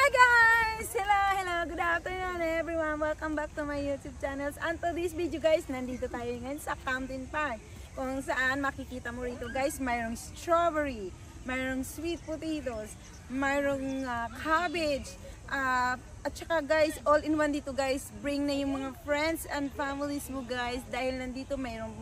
guys! Hello! Good afternoon everyone! Welcome back to my YouTube channel. And to this video guys, nandito tayo ngayon sa Campton Park. Kung saan makikita mo rito guys, mayroong strawberry, mayroong sweet potatoes, mayroong cabbage, at saka guys, all in one dito guys. Bring na yung mga friends and families mo guys, dahil nandito mayroong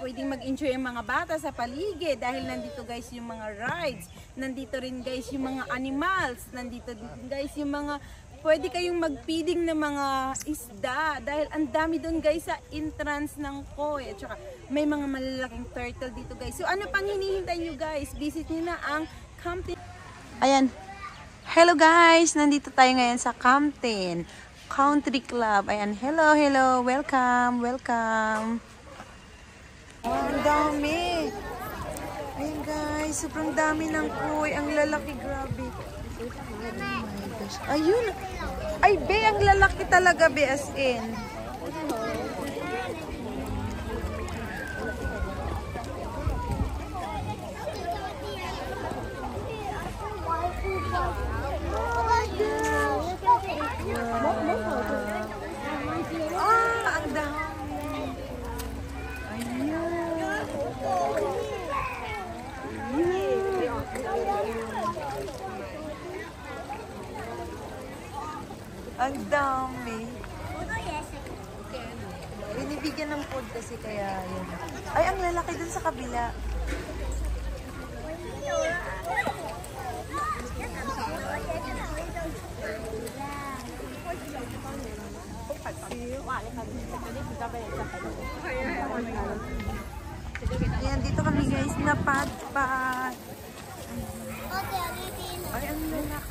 pwedeng mag-enjoy yung mga bata sa paligid dahil nandito guys yung mga rides, nandito rin guys yung mga animals, nandito din guys yung mga pwede kayong mag-feeding ng mga isda dahil ang dami doon guys sa entrance ng Koi, at saka may mga malalaking turtle dito guys. So ano pang hinihintay nyo guys? Visit nyo na ang Campton. Ayan, hello guys, nandito tayo ngayon sa Campton Country Club. Ayan, hello, welcome. Oh, ang dami. Ayun guys, sobrang dami ng koi. Ang lalaki, grabe. Oh my gosh. Ayun. Ay, be, ang lalaki talaga, be, as in. Ang dami. Ang dami. Binibigyan ng food kasi kaya yun. Ay, ang lalaki dun sa kabila. Ayan, dito kami guys, napadpad. Ay, ang lalaki.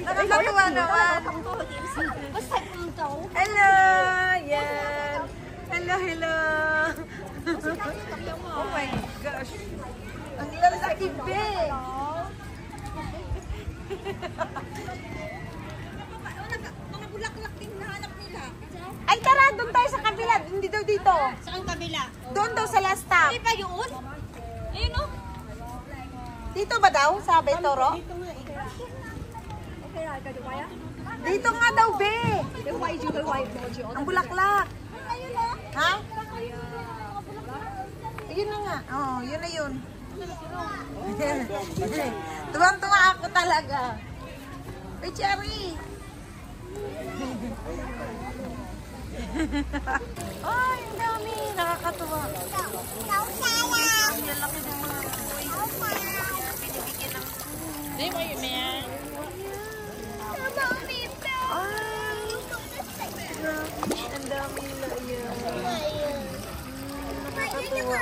Nakakatuwa naman. Hello! Yan. Hello. Oh my gosh. Ang lalaki, be. Mga bulaklak din nahanap nila. Ay, tara, doon tayo sa kabila. Hindi daw dito. Saan kabila? Doon daw sa last stop. Hindi pa yun? Ayun o. Dito ba daw? Sabi, Toro? Dito nga daw, be. Ang bulaklak. Ha? Ayun na nga. Oo, yun na yun. Tuwang-tuwa ako talaga. Hey, Cherry. Ay, ang dami. Nakakatuwa. Ang laki ng mga boy. Binibigyan ng food. Ay, grabe. Ang dami nila yan. Nakakatuwa.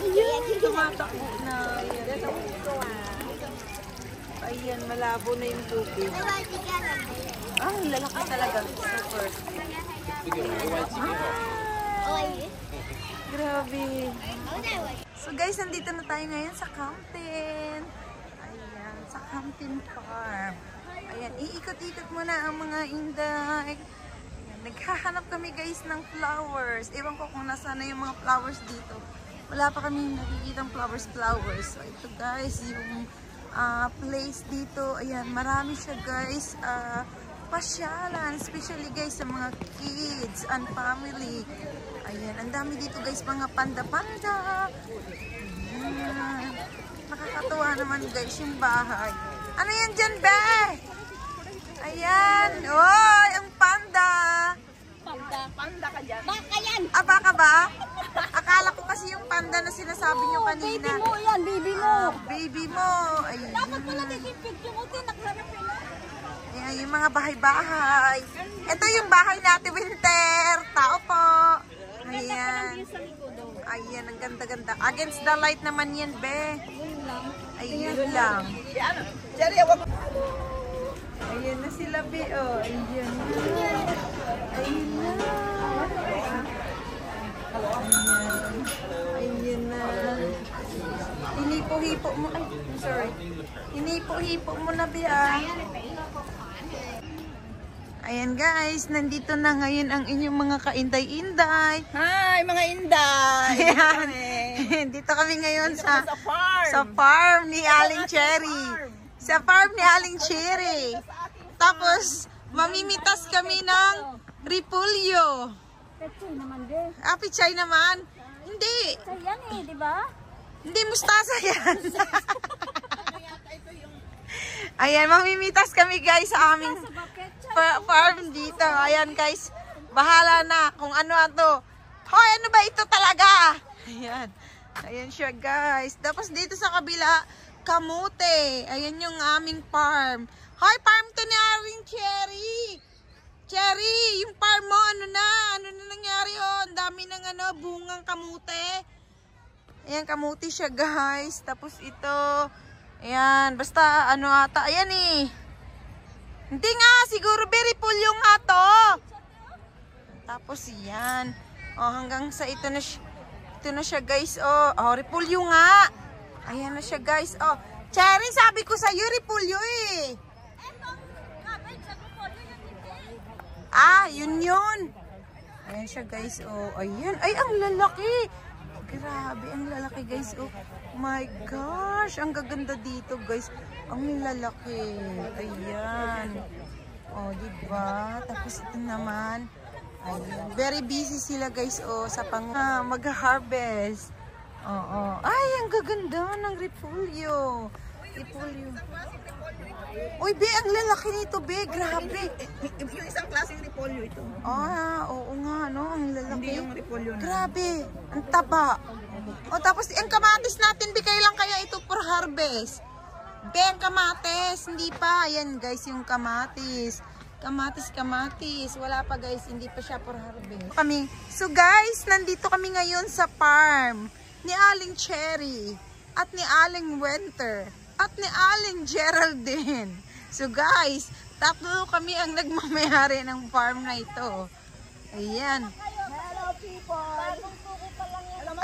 Ayan, tumatakbo na. Ayan, malabo na yung tubig. Ang lalaki talaga. Super. Grabe. So guys, nandito na tayo ngayon sa Campton. Ayan, sa Campton Park. Ayan, iikot-ikot muna ang mga inday. Ayan, naghahanap kami guys ng flowers. Ewan ko kung nasaan na yung mga flowers dito. Wala pa kami nakikitang flowers. So ito guys, yung place dito. Ayan, marami siya guys. Pasyalan, especially guys sa mga kids and family. Ayan, ang dami dito guys, mga panda-panda. Ayan, nakakatuwa naman guys yung bahay. Ano yan dyan, be? Ayan, oy, ang panda. Panda ka dyan. Baka yan. Ah, baka ba? Akala ko kasi yung panda na sinasabi nyo kanina. Baby mo yan, baby mo. Baby mo. Ayan. Dapat pala picture mo din, naghanapin na. Ayan, yung mga bahay-bahay. Ito yung bahay natin, Winter. Tao po. Ayan. Ayan, ang ganda-ganda. Against the light naman yan, be. Ayun lang. Ayan na sila, be. Oh, ayan na. Ayan na. Ayan na. Hinipo-hipo mo. Ay, I'm sorry. Hinipo-hipo mo na, be, ah. Ayan guys, nandito na ngayon ang inyong mga kainday-inday. Hi mga inday! Ayan. Dito kami ngayon Dito sa kami sa farm. sa farm ni Aling Cherry. Sa farm ni Aling Cherry. Tapos mamimitas kami ng repolyo. Pechay naman din. Ah, pichay naman. Hindi. Pechay yan eh, di ba? Hindi, mustasa yan. Ayan, mamimitas kami guys sa aming farm dito. Ayan guys, bahala na kung ano to. Hoy, ano ba ito talaga? Ayan. Ayan siya guys. Tapos dito sa kabila, kamote. Ayan yung aming farm. Hoy, farm to ni Aling Cherry. Cherry, yung farm mo, ano na? Ano na nangyari oh? Ang dami ng bungang kamote. Ayan, kamuti siya guys. Tapos ito, ayan, basta ano ata, ayan eh. Hindi nga, siguro berry pulyo nga to. Tapos yan. Oh, hanggang sa ito na siya guys. Oh, repulyo nga. Ayan na siya guys. Oh, Cherry, sabi ko sa iyo repulyo eh. Ah, yun. Ayan siya guys. Oh, ayan. Ay, ang lalaki. Grabe, ang lalaki guys. Oh my gosh, ang gaganda dito guys. Ang lalaki. Ayan. Oh, diba? Tapos ito naman. Ayan. Very busy sila guys. Oh, sa mag-harvest. Oo. Ay, ang gaganda ng repolyo. Repolyo. Uy, be, ang lalaki nito, be. Grabe. Yung isang klaseng repolyo ito. Ah, oo nga, no? Ang lalaki. Hindi yung repolyo na. Grabe. Ang taba. O, tapos, ang kamatis natin, be, kailan kaya ito for harvest? Be, ang kamatis. Hindi pa. Ayan, guys, yung kamatis. Kamatis. Wala pa, guys. Hindi pa siya for harvest. So, guys, nandito kami ngayon sa farm ni Aling Cherry at ni Aling Winter at ni Aling Geraldine. So guys, tatlo kami ang nagmamayari ng farm na ito. Ayan. Hello people!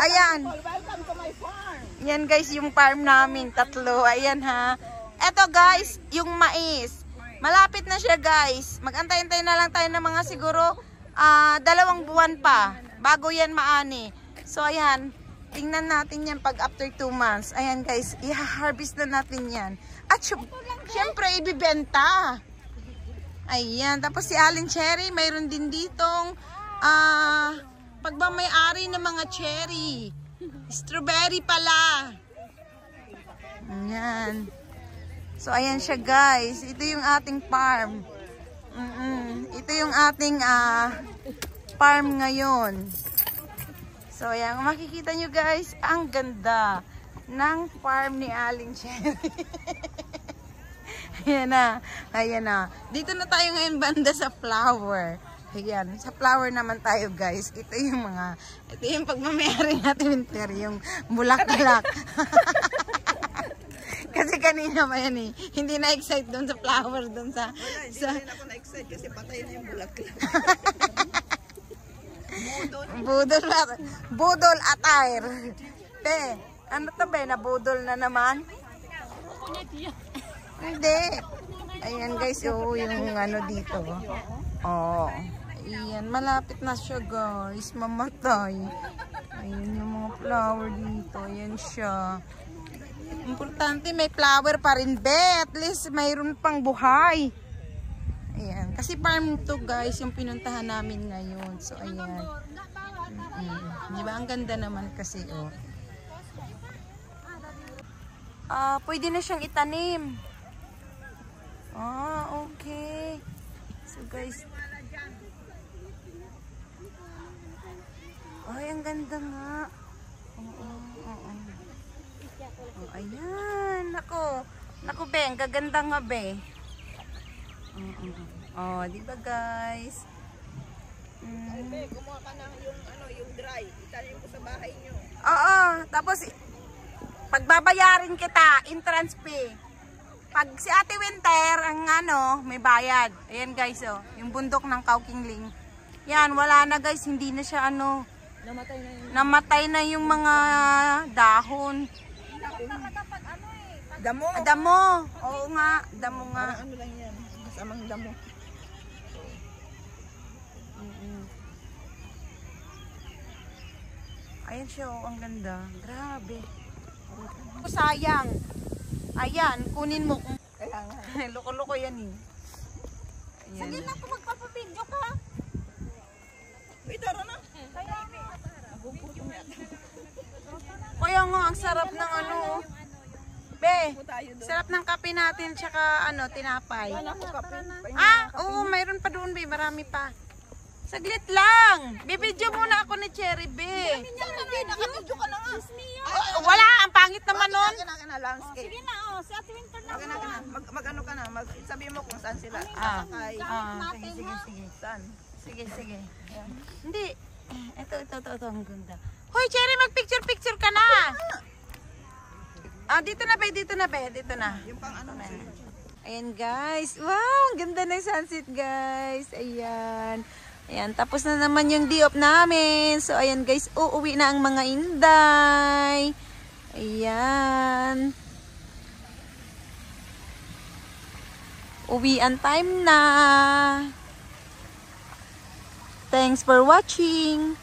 Ayan. Welcome to my farm! Yan guys, yung farm namin, tatlo. Ayan ha. Eto guys, yung mais. Malapit na siya guys. Mag-antay-antay na lang tayo ng mga siguro 2 buwan pa bago yan maani. So ayan. Tingnan natin yan pag after 2 months. Ayan guys, i-harvest na natin yan. At syempre, ibibenta. Ayan, tapos si Aling Cherry, mayroon din ditong pagmamayari ng mga cherry. Strawberry pala. Ayan. So, ayan siya guys. Ito yung ating farm. Ito yung ating farm ngayon. So, ayan, makikita nyo guys, ang ganda ng farm ni Aling Cherry. Ayan na. Dito na tayo ngayon banda sa flower. Ayan, sa flower naman tayo guys. Ito yung pagmamayari natin winter, yung bulaklak. Kasi kanina pa yan eh. Hindi na-excite doon sa flower, doon sa... Hindi rin ako na-excite kasi patay na yung bulaklak. Budol attire. Te, ano to be? Nabudol na naman? Hindi. Ayan guys, yung dito. Oh. Ayan, malapit na siya guys. Mamatay. Ayan yung mga flower dito. Ayan siya. Importante may flower pa rin be. At least mayroon pang buhay. Ayan. Kasi farm to guys, yung pinuntahan namin ngayon. So, ayan. Diba? Ang ganda naman kasi, oh. Pwede na siyang itanim. Okay. So, guys. Ay, ang ganda nga. Oo. Oh, ayan. Naku, be. Ang gaganda nga, be. Oh, di ba guys? Gumawa ka ng yung dry. Itanim ko sa bahay nyo. Oo, tapos pagbabayarin kita, entrance fee. Pag si Ate Winter, ang may bayad. Ayan guys, oh, yung bundok ng Kaukingling. Yan, wala na guys, hindi na siya namatay na yung mga dahon. Damo. Damo. Oo nga, damo nga. Parang lang yan. Kasamang damo. Ayan siya, oh, ang ganda. Grabe. Sayang. Ayan, kunin mo. Kaya nga. Loko-loko yan eh. Ayan. Sige na, kung magpapabidyo ka. Uy, tara na. Kaya nga, ang sarap ng ano. oh. Be, sarap ng kape natin, tsaka ano, tinapay. Oo, mayroon pa doon, be. Marami pa. Saglit lang. Bibidyo muna ako ni Cherry, be. Hindi, nakabidyo ka na nga. Wala, ang pangit naman nun. Landscape. Sige na, si Ate Winter na. Mag-ano ka na, sabi mo kung saan sila. Ah, Sakay. sige. Saan? Sige. Hindi. Ito, ang ganda. Hoy, Cherry, mag-picture ka na. Dito na, be. Dito na. Yung pang ano na. Ayan, guys. Wow, ang ganda ng sunset, guys. Ayan. Tapos na naman yung day off namin. So, ayan, guys. Uuwi na ang mga inday. Ayan. Uwian time na. Thanks for watching.